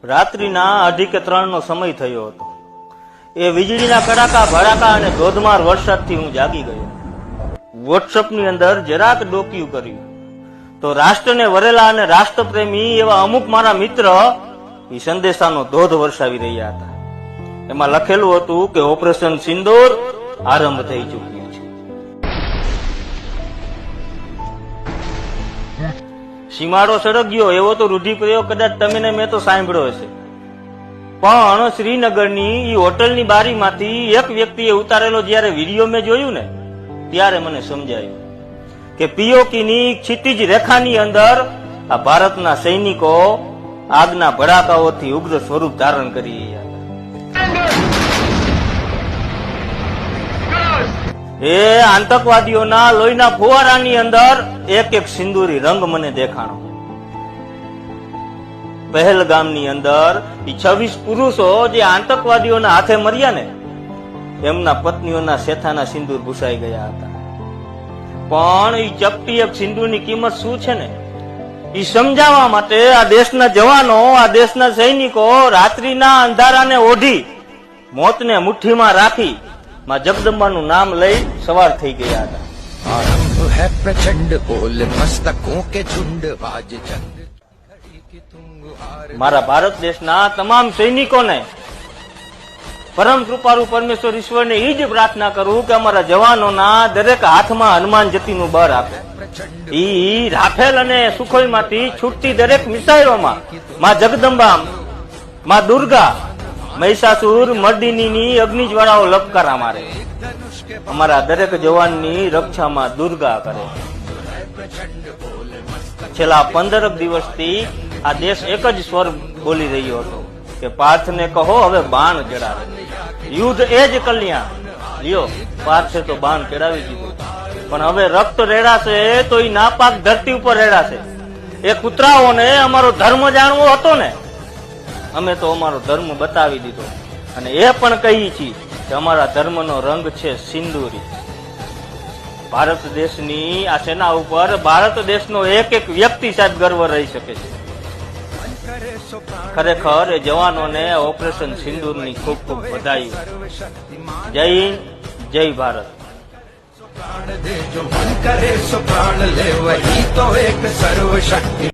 રાત્રિના 2:30 કે 3 નો સમય થયો હતો। એ વીજળીના કડાકા ભડાકા અને ધોધમાર વરસાદથી હું જાગી ગયો। વોટ્સઅપની અંદર જરાક ડોક્યું કર્યું તો રાષ્ટ્રને વરેલા અને રાષ્ટ્રપ્રેમી એવા અમુક મારા મિત્ર એ સંદેશાનો ધોધ વરસાવી રહ્યા હતા। એમાં લખેલું હતું કે ઓપરેશન સિંદૂર આરંભ થઈ ચૂક્યું છે। સીમાડો સળગ્યો એવો તો રૂઢિપ્રયોગ કદાચ તમે ને મેં તો સાંભળ્યો હશે, પણ શ્રીનગરની ઈ હોટલની બારીમાંથી એક વ્યક્તિએ ઉતારેલો જયારે વિડીયો મેં જોયું ને ત્યારે મને સમજાયું કે પીઓકેની ક્ષિતિજ રેખાની અંદર આ ભારતના સૈનિકો આગના ભડાકાઓથી ઉગ્ર સ્વરૂપ ધારણ કરી રહ્યા હતા। એ આતંકવાદીઓના લોહીના ફુવારાની અંદર એક એક સિંદૂરી રંગ મને દેખાણો। પહેલગામની અંદર 26 પુરુષો જે આતંકવાદીઓના હાથે મર્યા ને એમના પત્નીઓના શેથાના સિંદૂર ભૂસાઈ ગયા હતા। પણ એ ચપટી એક સિંદૂરની કિંમત શું છે ને એ સમજાવવા માટે આ દેશના જવાનો, આ દેશના સૈનિકો રાત્રિના અંધારાને ઓઢી મોતને મુઠ્ઠીમાં રાખી માં જગદંબાનું નામ લઈ સવાર થઈ ગયા હતા। आरंभ है प्रचंड बोल मस्तकों के झुंड बाज चंद મારા ભારત દેશના તમામ સૈનિકોને પરમ કૃપાળુ પરમેશ્વર ઈશ્વરને એ જ પ્રાર્થના કરું કે અમારા જવાનોના દરેક હાથમાં હનુમાન જતીનું બળ આપે। ઈ રાફેલ અને સુખોઈમાંથી છૂટતી દરેક મિસાઇલોમાં માં જગદંબા, માં દુર્ગા, મહિષાસુર મર્દિનીની અગ્નિજ્વાળાઓ લપકારા મારે। અમારા દરેક જવાનની રક્ષામાં દુર્ગા કરે। છેલ્લા 15 દિવસથી આ દેશ એક જ સ્વર બોલી રહ્યો હતો કે પાર્થને કહો હવે બાણ ચડાવે। યુદ્ધ એ જ કલ્યાણ। લ્યો પાર્થે તો બાણ ચડાવી દીધું, પણ હવે રક્ત રેડાશે તો એ નાપાક ધરતી ઉપર રેડાશે। એ કૂતરાઓને અમારો ધર્મ જાણવો હતો ને, અમે તો અમારો ધર્મ બતાવી દીધો અને એ પણ કહીએ છીએ કે અમારા ધર્મનો રંગ છે સિંદૂરી। ભારત દેશની આ સેના ઉપર ભારત દેશનો એક એક વ્યક્તિ સાહેબ ગર્વ રહી શકે છે। ખરેખર એ જવાનોને ઓપરેશન સિંદૂરની ખૂબ ખૂબ બધાઈ। જય હિન્દ, જય ભારત। प्राण दे जो मन करे सो प्राण ले वही तो एक सर्वशक्ति।